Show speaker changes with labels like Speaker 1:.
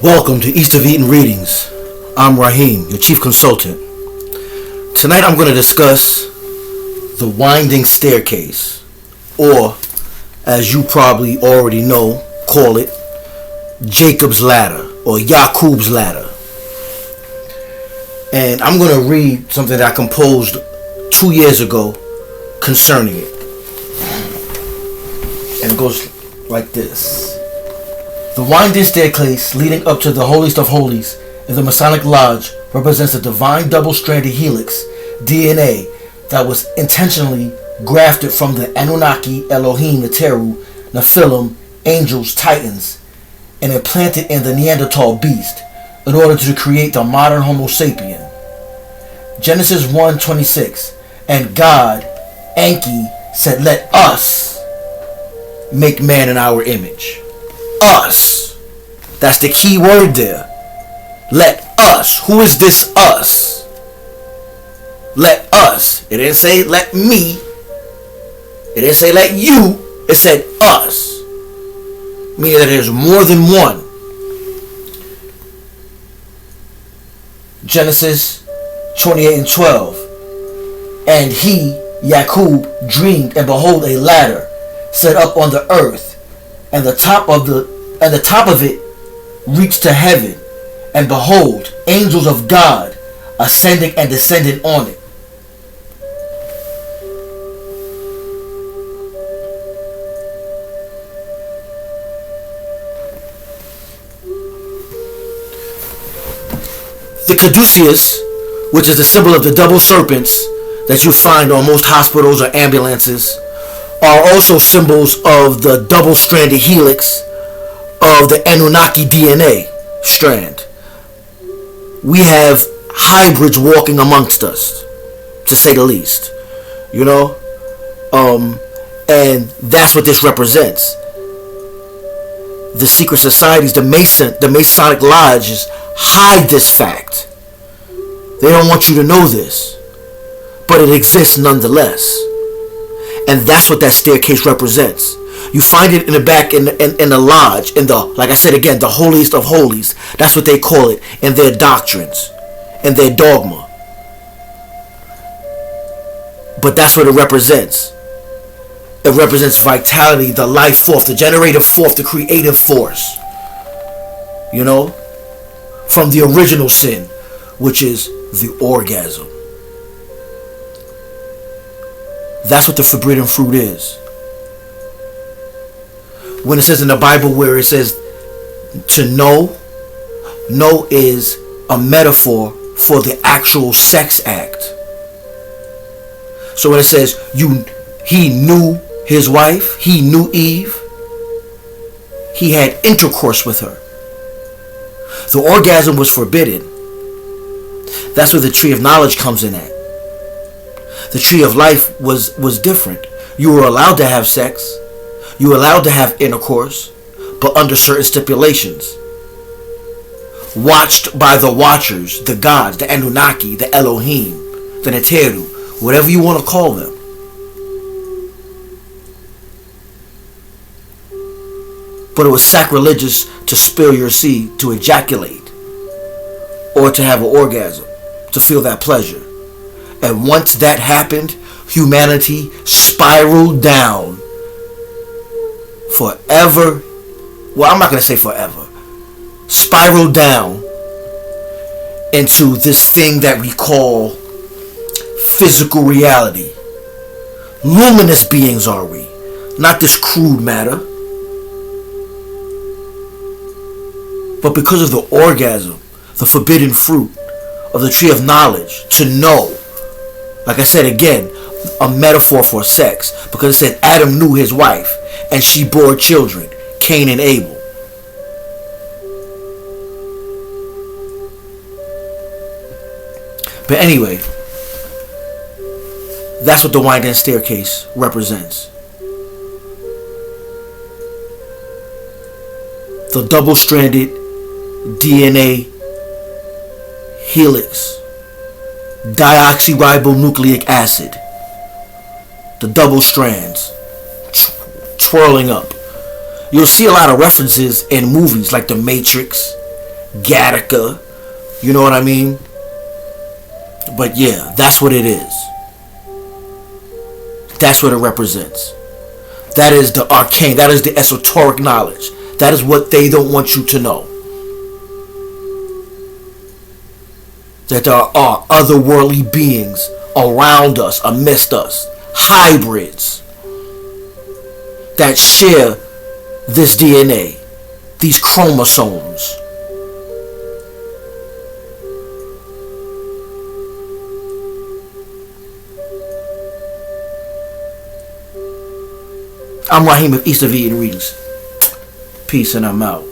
Speaker 1: Welcome to East of Eden Readings. I'm Raheem, your chief consultant. Tonight I'm going to discuss the winding staircase, or as you probably already know, call it Jacob's ladder or Yaqub's ladder. And I'm going to read something that I composed 2 years ago concerning it. And it goes like this. The winding staircase leading up to the Holiest of Holies in the Masonic Lodge represents a divine double-stranded Helix D.N.A. that was intentionally grafted from the ANUNNAQI, Elohim, Neteru, NEPHILIM, angels, titans, and implanted in the Neanderthal-beast in order to create the modern Homo-sapien. Genesis 1:26, and God, ANQI, said, "Let us make man in our image." Us. That's the key word there. Let us. Who is this us? Let us. It didn't say let me. It didn't say let you. It said us. Meaning that there's more than one. Genesis 28:12. And he, Yaqub, dreamed, and behold, a ladder set up on the earth, and the top of it reached to heaven, and behold, angels of God ascending and descending on it. The caduceus, which is the symbol of the double serpents that you find on most hospitals or ambulances, are also symbols of the double-stranded helix of the ANUNNAQI DNA strand. We have hybrids walking amongst us, to say the least. You know? And that's what this represents. The secret societies, the Masonic lodges hide this fact. They don't want you to know this. But it exists nonetheless. And that's what that staircase represents. You find it in the back in the lodge, in the, like I said again, the Holiest of Holies. That's what they call it in their doctrines, in their dogma. But that's what it represents. It represents vitality, the life force, the generative force, the creative force. You know? From the original sin, which is the orgasm. That's what the forbidden fruit is. When it says in the Bible where it says to know is a metaphor for the actual sex act. So when it says he knew his wife, he knew Eve, he had intercourse with her. The orgasm was forbidden. That's where the tree of knowledge comes in at. The tree of life was different. You were allowed to have sex. You were allowed to have intercourse, but under certain stipulations. Watched by the watchers, the gods, the ANUNNAQI, the Elohim, the Neteru, whatever you want to call them. But it was sacrilegious to spill your seed, to ejaculate, or to have an orgasm, to feel that pleasure. And once that happened, humanity spiraled down forever. Well, I'm not going to say forever. Spiraled down into this thing that we call physical reality. Luminous beings are we, not this crude matter. But because of the orgasm, the forbidden fruit of the tree of knowledge, to know, like I said again, a metaphor for sex, because it said Adam knew his wife and she bore children, Cain and Abel. But anyway, that's what the winding staircase represents. The double-stranded DNA helix, deoxyribonucleic acid, the double strands twirling up. You'll see a lot of references in movies like The Matrix, GATTACA. You know what I mean? But yeah, that's what it is. That's what it represents. That is the arcane. That is the esoteric knowledge. That is what they don't want you to know. That there are otherworldly beings around us, amidst us. Hybrids that share this DNA, these chromosomes. I'm Raheem of East of Eden Readings. Peace, and I'm out.